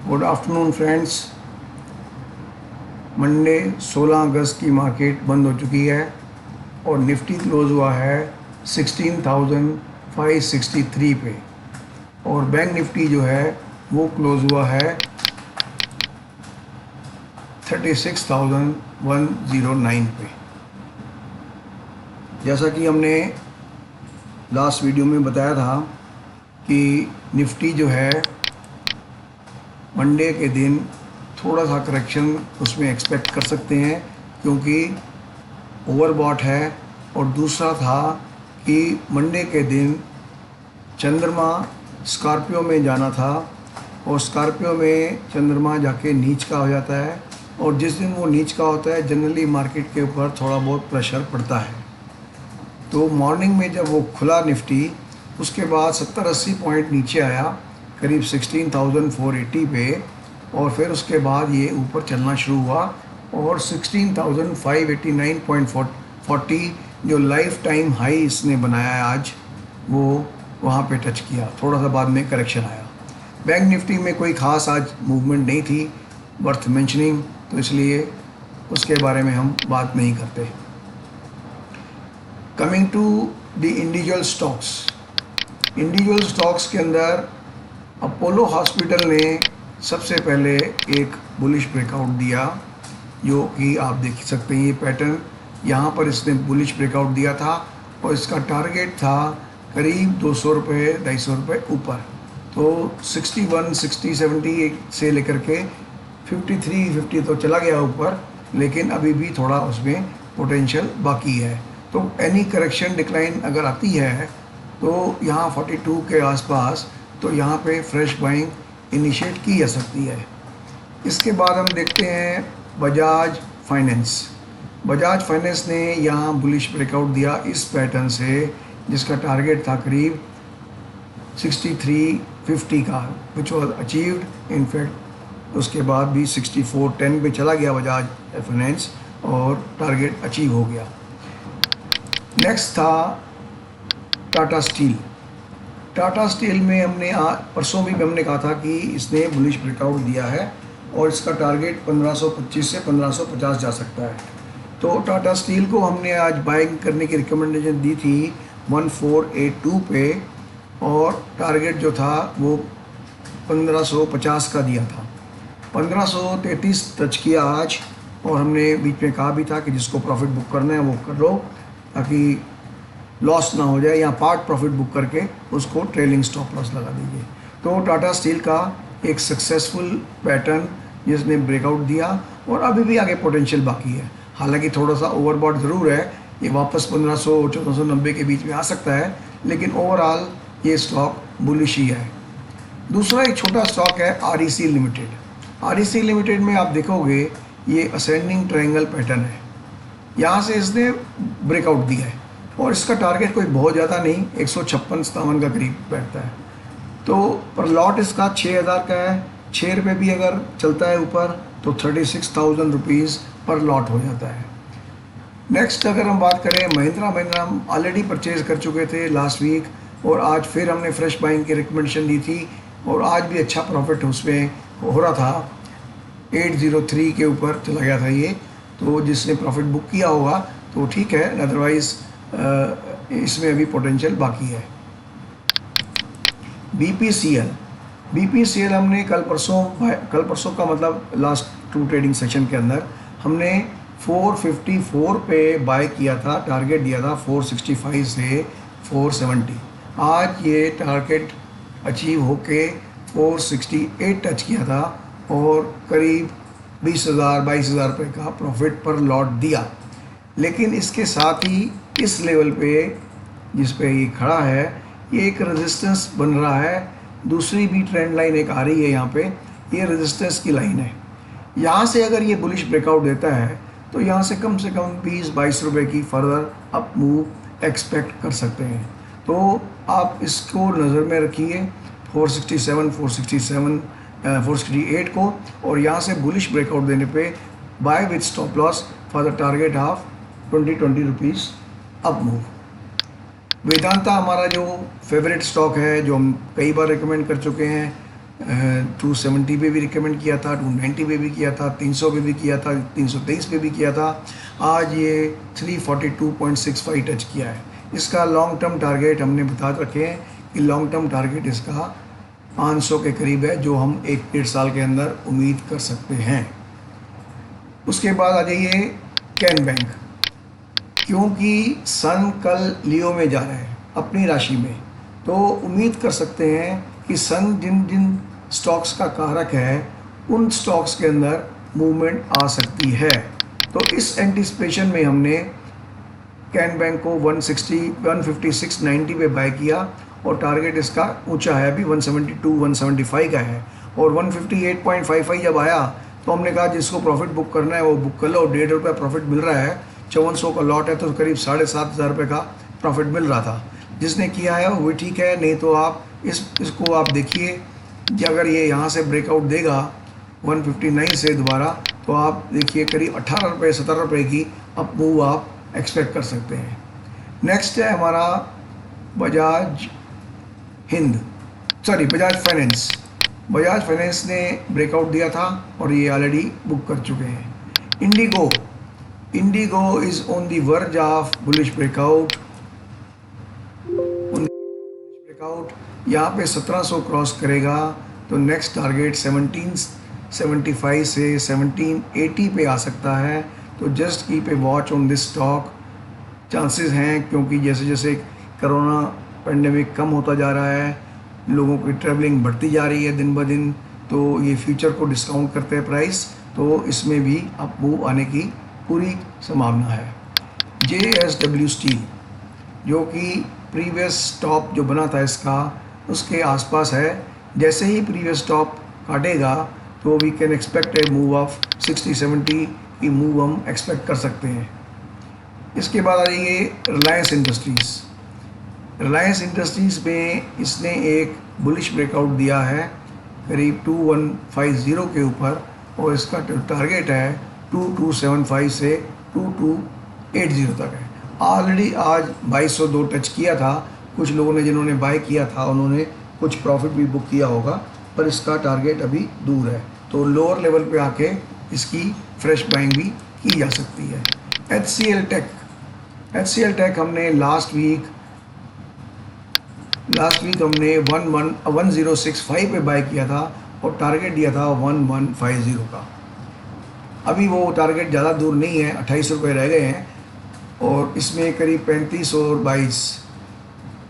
Good afternoon friends. Monday 16 अगस्त की market बंद हो चुकी है और निफ्टी क्लोज हुआ है 16,563 पे और बैंक निफ्टी जो है वो क्लोज हुआ है 36,109 पे। जैसा कि हमने लास्ट वीडियो में बताया था कि निफ्टी जो है मंडे के दिन थोड़ा सा करेक्शन उसमें एक्सपेक्ट कर सकते हैं क्योंकि ओवरबॉट है। और दूसरा था कि मंडे के दिन चंद्रमा स्कॉर्पियो में जाना था और स्कॉर्पियो में चंद्रमा जाके नीच का हो जाता है और जिस दिन वो नीच का होता है जनरली मार्केट के ऊपर थोड़ा बहुत प्रेशर पड़ता है। तो मॉर्निंग में जब वो खुला निफ्टी उसके बाद 70-80 पॉइंट नीचे आया करीब 16,480 पे और फिर उसके बाद ये ऊपर चलना शुरू हुआ और 16,589.40 जो लाइफ टाइम हाई इसने बनाया है आज वो वहाँ पे टच किया। थोड़ा सा बाद में करेक्शन आया। बैंक निफ्टी में कोई ख़ास आज मूवमेंट नहीं थी वर्थ मेंशनिंग, तो इसलिए उसके बारे में हम बात नहीं करते। Coming to the individual stocks के अंदर अपोलो हॉस्पिटल ने सबसे पहले एक बुलिश ब्रेकआउट दिया, जो कि आप देख सकते हैं ये पैटर्न। यहाँ पर इसने बुलिश ब्रेकआउट दिया था और इसका टारगेट था करीब 200 रुपये 250 रुपये ऊपर। तो 61, 60, 70 से लेकर के 53, 50 तो चला गया ऊपर, लेकिन अभी भी थोड़ा उसमें पोटेंशियल बाकी है। तो एनी करेक्शन डिक्लाइन अगर आती है तो यहाँ 42 के आसपास, तो यहाँ पे फ्रेश बाइंग इनिशिएट की जा सकती है। इसके बाद हम देखते हैं बजाज फाइनेंस ने यहाँ बुलिश ब्रेकआउट दिया इस पैटर्न से, जिसका टारगेट था करीब 63.50 का, विच वॉज अचीव्ड। इनफैक्ट उसके बाद भी 64.10 पे चला गया बजाज फाइनेंस और टारगेट अचीव हो गया। नेक्स्ट था टाटा स्टील में हमने परसों भी हमने कहा था कि इसने बुलिश ब्रेकआउट दिया है और इसका टारगेट 1525 से 1550 जा सकता है। तो टाटा स्टील को हमने आज बाइंग करने की रिकमेंडेशन दी थी 1482 पे और टारगेट जो था वो 1550 का दिया था। 1533 टच किया आज और हमने बीच में कहा भी था कि जिसको प्रॉफिट बुक करना है वो कर लो ताकि लॉस ना हो जाए, या पार्ट प्रॉफिट बुक करके उसको ट्रेलिंग स्टॉप लॉस लगा दीजिए। तो टाटा स्टील का एक सक्सेसफुल पैटर्न जिसने ब्रेकआउट दिया और अभी भी आगे पोटेंशियल बाकी है। हालांकि थोड़ा सा ओवरबॉट ज़रूर है, ये वापस 1500-1490 के बीच में आ सकता है, लेकिन ओवरऑल ये स्टॉक बुलिश ही है। दूसरा एक छोटा स्टॉक है REC लिमिटेड में आप देखोगे ये असेंडिंग ट्रायंगल पैटर्न है। यहाँ से इसने ब्रेकआउट दिया है और इसका टारगेट कोई बहुत ज़्यादा नहीं, 156-57 का करीब बैठता है। तो पर लॉट इसका 6,000 का है। 6 रुपये भी अगर चलता है ऊपर तो 36,000 रुपीज़ पर लॉट हो जाता है। नेक्स्ट अगर हम बात करें महिंद्रा, हम ऑलरेडी परचेज कर चुके थे लास्ट वीक और आज फिर हमने फ्रेश बाइंग की रिकमेंडेशन दी थी और आज भी अच्छा प्रॉफिट उसमें हो रहा था। 803 के ऊपर चला गया था ये, तो जिसने प्रॉफिट बुक किया होगा तो ठीक है, अदरवाइज़ इसमें अभी पोटेंशियल बाकी है। BPCL हमने कल परसों का मतलब लास्ट 2 ट्रेडिंग सेशन के अंदर हमने 454 पे बाय किया था, टारगेट दिया था 465 से 470। आज ये टारगेट अचीव होके 468 टच किया था और करीब 20,000-22,000 रुपये का प्रॉफिट पर लॉट दिया। लेकिन इसके साथ ही इस लेवल पे जिस पे ये खड़ा है ये एक रेजिस्टेंस बन रहा है। दूसरी भी ट्रेंड लाइन एक आ रही है यहाँ पे, ये रेजिस्टेंस की लाइन है। यहाँ से अगर ये बुलिश ब्रेकआउट देता है तो यहाँ से कम 20-22 रुपये की फर्दर अप मूव एक्सपेक्ट कर सकते हैं। तो आप इसको नज़र में रखिए 468 को, और यहाँ से बुलिश ब्रेकआउट देने पे buy with stop loss for the target of 20 rupees up move. Vedanta हमारा जो फेवरेट स्टॉक है, जो हम कई बार रिकमेंड कर चुके हैं, 270 पे भी रिकमेंड किया था, 290 पे भी किया था, 300 पे भी किया था, 323 पे भी किया था। आज ये 342.65 टच किया है। इसका लॉन्ग टर्म टारगेट हमने बता रखे हैं कि लॉन्ग टर्म टारगेट इसका 500 के करीब है, जो हम 1-1.5 साल के अंदर उम्मीद कर सकते हैं। उसके बाद आ जाइए कैन बैंक, क्योंकि सन कल लियो में जा रहा है अपनी राशि में, तो उम्मीद कर सकते हैं कि सन जिन जिन स्टॉक्स का कारक है उन स्टॉक्स के अंदर मूवमेंट आ सकती है। तो इस एंटिसिपेशन में हमने कैन बैंक को 156.90 पे बाय किया और टारगेट इसका ऊंचा है, अभी 172-175 का है। और 158.55 जब आया तो हमने कहा जिसको प्रॉफिट बुक करना है वो बुक कर लो। ₹1.5 प्रॉफिट मिल रहा है, 5400 का लॉट है तो करीब 7,500 रुपये का प्रॉफिट मिल रहा था। जिसने किया है वो ठीक है, नहीं तो आप इसको आप देखिए कि अगर ये यहाँ से ब्रेकआउट देगा 159 से दोबारा, तो आप देखिए करीब 18 रुपये 17 रुपये की अप मूव आप एक्सपेक्ट कर सकते हैं। नेक्स्ट है हमारा बजाज फाइनेंस। बजाज फाइनेंस ने ब्रेकआउट दिया था और ये ऑलरेडी बुक कर चुके हैं। Indigo is on the verge of bullish breakout. यहाँ पे 1700 क्रॉस करेगा तो नेक्स्ट टारगेट 1775 से 1780 पे आ सकता है। तो just keep a watch on this stock. Chances हैं, क्योंकि जैसे जैसे कोरोना पेंडेमिक कम होता जा रहा है, लोगों की ट्रैवलिंग बढ़ती जा रही है दिन ब दिन, तो ये फ्यूचर को डिस्काउंट करते हैं प्राइस, तो इसमें भी अप मूव आने की पूरी संभावना है। JSW स्टील, जो कि प्रीवियस टॉप जो बना था इसका उसके आसपास है, जैसे ही प्रीवियस टॉप काटेगा तो we can expect a move of 60-70 की मूव हम एक्सपेक्ट कर सकते हैं। इसके बाद आ जाइए रिलायंस इंडस्ट्रीज़ में इसने एक बुलिश ब्रेकआउट दिया है करीब 2150 के ऊपर, और इसका टारगेट है 2275 से 2280 तक है। ऑलरेडी आज 2202 टच किया था। कुछ लोगों ने जिन्होंने बाय किया था उन्होंने कुछ प्रॉफिट भी बुक किया होगा, पर इसका टारगेट अभी दूर है, तो लोअर लेवल पे आके इसकी फ्रेश बाइंग भी की जा सकती है। HCL टेक हमने लास्ट वीक हमने 1065 पे बाय किया था और टारगेट दिया था 1150 का। अभी वो टारगेट ज़्यादा दूर नहीं है, 28 रुपये रह गए हैं, और इसमें करीब 35 और 22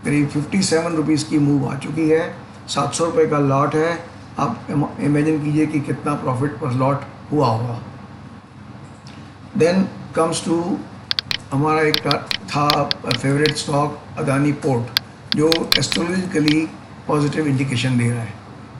करीब 57 रुपीज़ की मूव आ चुकी है। 700 रुपये का लॉट है। आप इमेजिन कीजिए कि कितना प्रॉफिट पर लॉट हुआ होगा। देन कम्स टू हमारा एक था फेवरेट स्टॉक अदानी पोर्ट, जो एस्ट्रोलॉजिकली पॉजिटिव इंडिकेशन दे रहा है।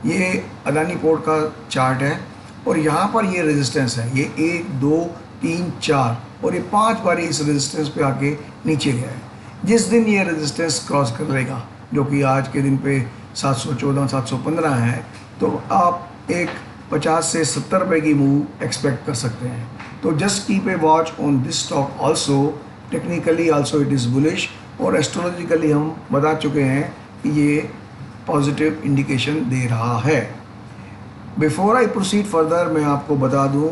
ये अदानी पोर्ट का चार्ट है और यहाँ पर ये रेजिस्टेंस है, ये 1 2 3 4 और ये 5 बार इस रेजिस्टेंस पे आके नीचे गया है। जिस दिन ये रेजिस्टेंस क्रॉस कर लेगा, जो कि आज के दिन पे 714 715 है, तो आप एक 50 से 70 रुपये की मूव एक्सपेक्ट कर सकते हैं। तो just keep a watch on this stock also. Technically also it is bullish, और एस्ट्रोलॉजिकली हम बता चुके हैं कि ये पॉजिटिव इंडिकेशन दे रहा है। बिफोर आई प्रोसीड फर्दर, मैं आपको बता दूं,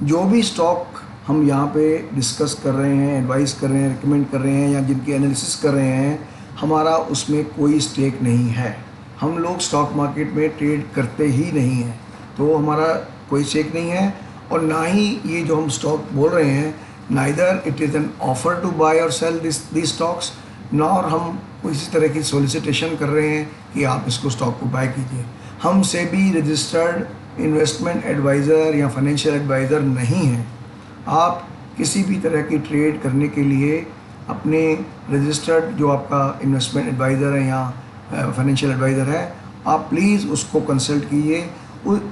जो भी स्टॉक हम यहाँ पे डिस्कस कर रहे हैं, एडवाइस कर रहे हैं, रिकमेंड कर रहे हैं, या जिनकी एनालिसिस कर रहे हैं, हमारा उसमें कोई स्टेक नहीं है। हम लोग स्टॉक मार्केट में ट्रेड करते ही नहीं हैं, तो हमारा कोई स्टेक नहीं है। और ना ही ये जो हम स्टॉक बोल रहे हैं, neither it is an offer to buy और सेल दिस स्टॉक्स, नॉर हम किसी तरह की सोलिसिटेशन कर रहे हैं कि आप इसको स्टॉक को बाय कीजिए। हम सेबी रजिस्टर्ड इन्वेस्टमेंट एडवाइज़र या फाइनेंशियल एडवाइज़र नहीं हैं। आप किसी भी तरह की ट्रेड करने के लिए अपने रजिस्टर्ड जो आपका इन्वेस्टमेंट एडवाइज़र है या फाइनेंशियल एडवाइज़र है, आप प्लीज़ उसको कंसल्ट कीजिए।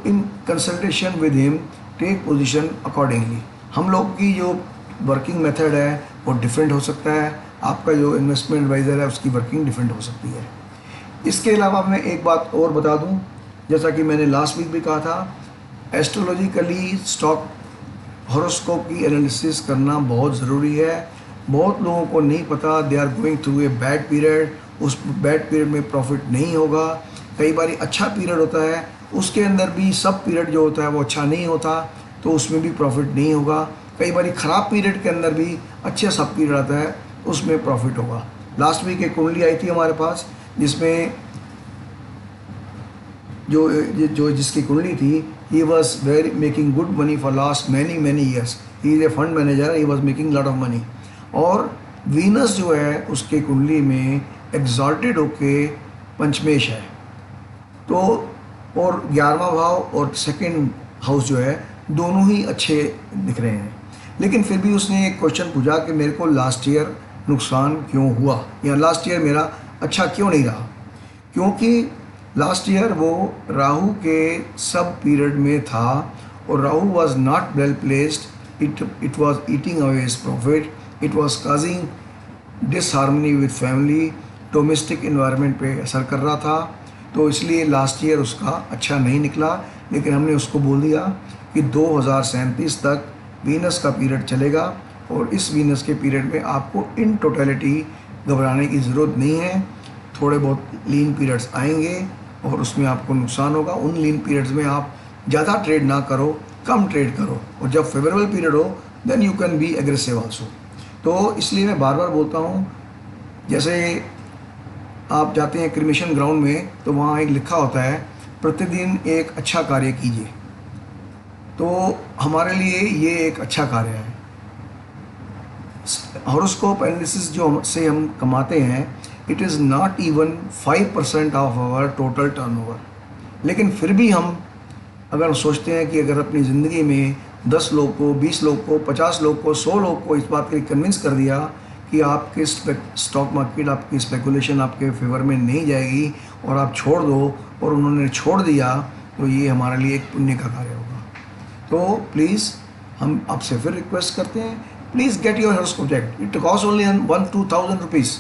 In consultation with him take position accordingly. हम लोग की जो वर्किंग मेथड है वो डिफरेंट हो सकता है, आपका जो इन्वेस्टमेंट एडवाइज़र है उसकी वर्किंग डिफरेंट हो सकती है। इसके अलावा मैं एक बात और बता दूं, जैसा कि मैंने लास्ट वीक भी कहा था, एस्ट्रोलॉजिकली स्टॉक हॉरोस्कोप की एनालिसिस करना बहुत ज़रूरी है। बहुत लोगों को नहीं पता, they are going through a bad period, उस बैड पीरियड में प्रॉफिट नहीं होगा। कई बार अच्छा पीरियड होता है, उसके अंदर भी सब पीरियड जो होता है वो अच्छा नहीं होता, तो उसमें भी प्रॉफिट नहीं होगा। कई बार ख़राब पीरियड के अंदर भी अच्छा सब पीरियड आता है, उसमें प्रॉफिट होगा। लास्ट वीक एक कुंडली आई थी हमारे पास, जिसमें जो जिसकी कुंडली थी, he was very making good money for last many years. He is a fund manager, he was making lot of money. और वीनस जो है उसके कुंडली में एग्जॉल्टेड होके पंचमेश है, तो और 11वां भाव और सेकंड हाउस जो है दोनों ही अच्छे दिख रहे हैं। लेकिन फिर भी उसने एक क्वेश्चन पूछा कि मेरे को लास्ट ईयर नुकसान क्यों हुआ, या लास्ट ईयर मेरा अच्छा क्यों नहीं रहा। क्योंकि लास्ट ईयर वो राहु के सब पीरियड में था, और Rahu was not well placed, it was eating away his profit, it was causing disharmony with family, domestic environment पे असर कर रहा था। तो इसलिए लास्ट ईयर उसका अच्छा नहीं निकला। लेकिन हमने उसको बोल दिया कि 2037 तक वीनस का पीरियड चलेगा, और इस वीनस के पीरियड में आपको इन टोटलिटी घबराने की ज़रूरत नहीं है। थोड़े बहुत लीन पीरियड्स आएंगे और उसमें आपको नुकसान होगा। उन लीन पीरियड्स में आप ज़्यादा ट्रेड ना करो, कम ट्रेड करो, और जब फेवरेबल पीरियड हो then you can be aggressive also. तो इसलिए मैं बार बार बोलता हूँ, जैसे आप जाते हैं क्रिमेशन ग्राउंड में, तो वहाँ एक लिखा होता है प्रतिदिन एक अच्छा कार्य कीजिए। तो हमारे लिए ये एक अच्छा कार्य है। हॉरोस्कोप एनालिसिस जो से हम कमाते हैं, it is not even 5% of our total turnover. लेकिन फिर भी हम अगर सोचते हैं कि अगर अपनी ज़िंदगी में 10 लोग को, 20 लोग को, 50 लोग को, 100 लोग को इस बात के लिए कन्विंस कर दिया कि आपके स्टॉक मार्केट, आपकी स्पेकुलेशन आपके फेवर में नहीं जाएगी और आप छोड़ दो, और उन्होंने छोड़ दिया, तो ये हमारे लिए एक पुण्य का कार्य होगा। तो प्लीज़ हम आपसे फिर रिक्वेस्ट करते हैं, please get your horoscope project, it cost only 1-2,000 rupees,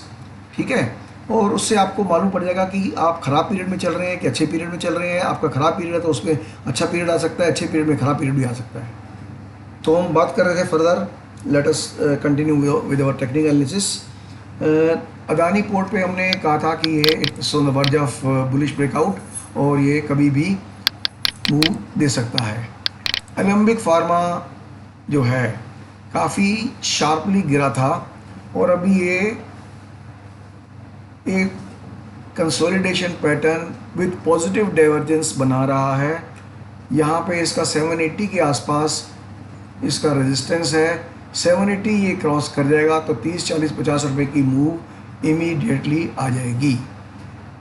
ठीक है। और उससे आपको मालूम पड़ जाएगा कि आप ख़राब पीरियड में चल रहे हैं कि अच्छे पीरियड में चल रहे हैं। आपका ख़राब पीरियड है तो उसमें अच्छा पीरियड आ सकता है, अच्छे पीरियड में ख़राब पीरियड भी आ सकता है। तो हम बात कर रहे थे further, let us continue with our technical analysis. Adani port पे हमने कहा था कि ये it's on the verge of bullish breakout, और ये कभी भी मूव दे सकता है। एलेम्बिक फार्मा जो है काफ़ी शार्पली गिरा था, और अभी ये एक consolidation pattern with positive divergence बना रहा है। यहाँ पे इसका 780 के आसपास इसका रेजिस्टेंस है। 780 ये क्रॉस कर जाएगा तो 30, 40, 50 रुपए की मूव इमीडिएटली आ जाएगी।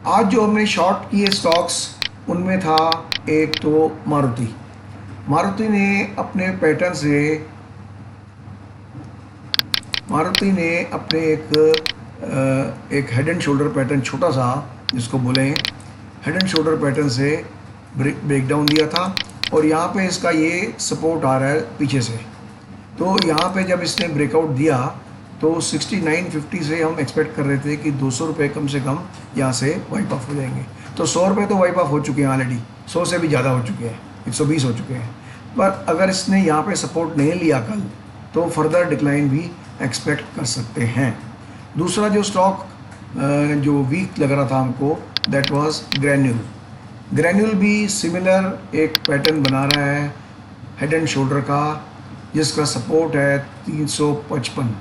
आज जो हमने शॉर्ट किए स्टॉक्स, उनमें था एक तो मारुति ने अपने पैटर्न से, मारुति ने अपने एक हेड एंड शोल्डर पैटर्न, छोटा सा जिसको बोले हेड एंड शोल्डर पैटर्न से ब्रेक डाउन दिया था, और यहाँ पे इसका ये सपोर्ट आ रहा है पीछे से। तो यहाँ पे जब इसने ब्रेकआउट दिया तो 69.50 से हम एक्सपेक्ट कर रहे थे कि 200 रुपये कम से कम यहाँ से वाइप ऑफ हो जाएंगे। तो 100 रुपये तो वाइप ऑफ हो चुके हैं ऑलरेडी, 100 से भी ज़्यादा हो चुके हैं, 120 हो चुके हैं। पर अगर इसने यहाँ पे सपोर्ट नहीं लिया कल, तो फर्दर डिक्लाइन भी एक्सपेक्ट कर सकते हैं। दूसरा जो स्टॉक जो वीक लग रहा था हमको, दैट वाज ग्रैन्यूल भी सिमिलर एक पैटर्न बना रहा है हेड एंड शोल्डर का, जिसका सपोर्ट है 355।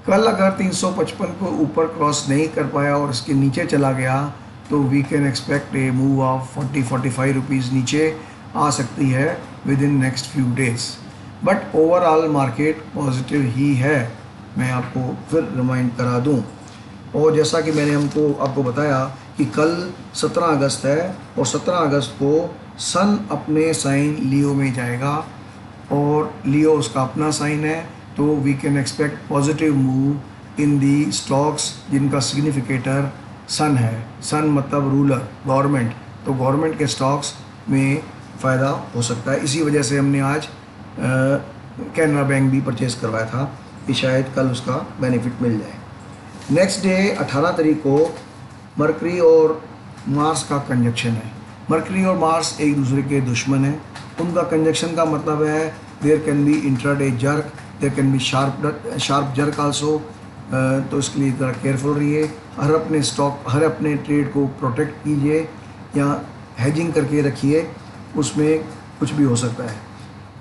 कल अगर 355 को ऊपर क्रॉस नहीं कर पाया और इसके नीचे चला गया, तो we can expect a move of 40-45 rupees नीचे आ सकती है within next few days. But overall market positive ही है, मैं आपको फिर रिमाइंड करा दूं। और जैसा कि मैंने आपको बताया कि कल 17 अगस्त है, और 17 अगस्त को सन अपने साइन लियो में जाएगा, और लियो उसका अपना साइन है। तो we can expect positive move in the stocks जिनका सिग्निफिकेटर सन है। सन मतलब रूलर, गवर्नमेंट, तो गवर्नमेंट के स्टॉक्स में फ़ायदा हो सकता है। इसी वजह से हमने आज कैनरा बैंक भी परचेज़ करवाया था कि शायद कल उसका बेनिफिट मिल जाए। नेक्स्ट डे 18 तारीख को मरकरी और मार्स का कंजक्शन है। मरकरी और मार्स एक दूसरे के दुश्मन हैं। उनका कंजक्शन का मतलब है there can be intraday jerk, there can be sharp jerk also. तो इसके लिए ज़रा केयरफुल रहिए। हर अपने ट्रेड को प्रोटेक्ट कीजिए। या हेजिंग करके रखिए, उसमें कुछ भी हो सकता है।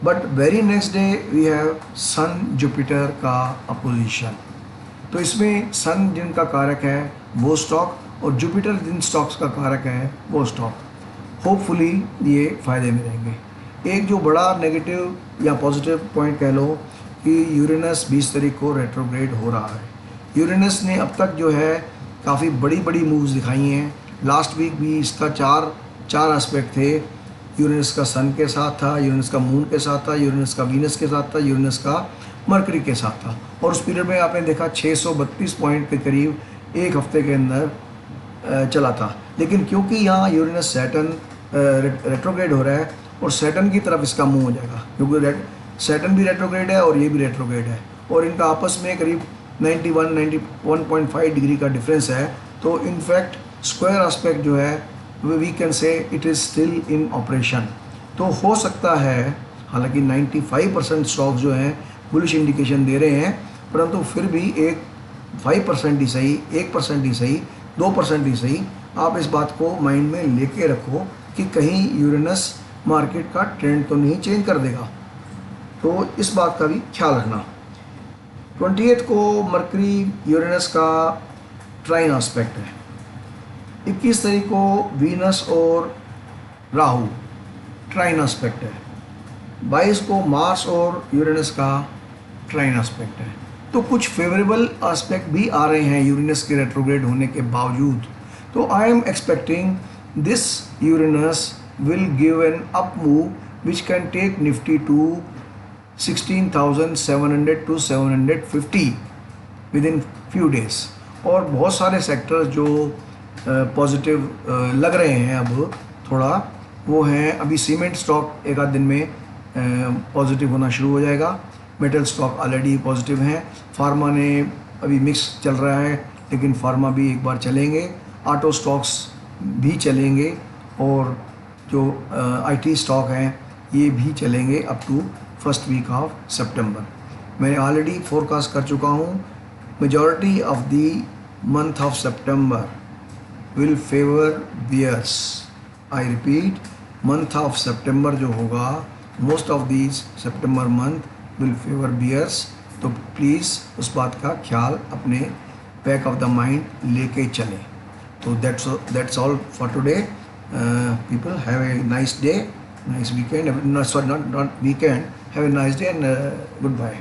But very next day we have Sun Jupiter का अपोजिशन। तो इसमें सन जिनका कारक है वो स्टॉक और जुपिटर जिन स्टॉक्स का कारक है वो स्टॉक। होपफुली ये फ़ायदे में रहेंगे। एक जो बड़ा नेगेटिव या पॉजिटिव पॉइंट कह लो कि यूरेनस 20 तारीख को रेट्रोग्रेड हो रहा है। यूरेनस ने अब तक जो है काफ़ी बड़ी बड़ी मूव्स दिखाई हैं। लास्ट वीक भी इसका चार एस्पेक्ट थे। यूरेनस का सन के साथ था, यूरेनस का मून के साथ था, यूरेनस का वीनस के साथ था, यूरेनस का मरकरी के साथ था। और उस पीरियड में आपने देखा 632 पॉइंट के करीब एक हफ्ते के अंदर चला था। लेकिन क्योंकि यहाँ यूरेनस सैटर्न रेट्रोग्रेड हो रहा है और सैटर्न की तरफ इसका मुंह हो जाएगा, क्योंकि सैटर्न भी रेट्रोग्रेड है और ये भी रेट्रोग्रेड है और इनका आपस में करीब 91.5 डिग्री का डिफरेंस है। तो इनफैक्ट स्क्वायर एस्पेक्ट जो है we can say it is still in operation. तो हो सकता है, हालांकि 95% स्टॉक्स जो हैं बुलिश इंडिकेशन दे रहे हैं, परंतु फिर भी एक 5% ही सही, 1% ही सही, 2% ही सही, आप इस बात को माइंड में लेके रखो कि कहीं यूरेनस मार्केट का ट्रेंड तो नहीं चेंज कर देगा। तो इस बात का भी ख्याल रखना। 28 को मरकरी यूरेनस का ट्राइन एस्पेक्ट है। 21 तारीख को वीनस और राहु ट्राइन एस्पेक्ट है। 22 को मार्स और यूरेनस का ट्राइन एस्पेक्ट है। तो कुछ फेवरेबल एस्पेक्ट भी आ रहे हैं यूरेनस के रेट्रोग्रेड होने के बावजूद। तो I am expecting this Uranus will give an up move which can take Nifty to 16,700 to 750 within few days. और बहुत सारे सेक्टर्स जो पॉजिटिव लग रहे हैं अब थोड़ा, वो हैं अभी सीमेंट स्टॉक एक आध दिन में पॉजिटिव होना शुरू हो जाएगा। मेटल स्टॉक ऑलरेडी पॉजिटिव हैं। फार्मा ने अभी मिक्स चल रहा है, लेकिन फार्मा भी एक बार चलेंगे। ऑटो स्टॉक्स भी चलेंगे और जो आईटी स्टॉक हैं ये भी चलेंगे up to first week of September. मैंने ऑलरेडी फोरकास्ट कर चुका हूँ, majority of the month of September will favour bears. I repeat, month of September जो होगा, most of these September month will favour bears. तो प्लीज़ उस बात का ख्याल अपने बैक ऑफ द माइंड लेके चलें। तो that's all for today. People have a nice day, nice weekend. No, sorry, not weekend. Have a nice day and goodbye.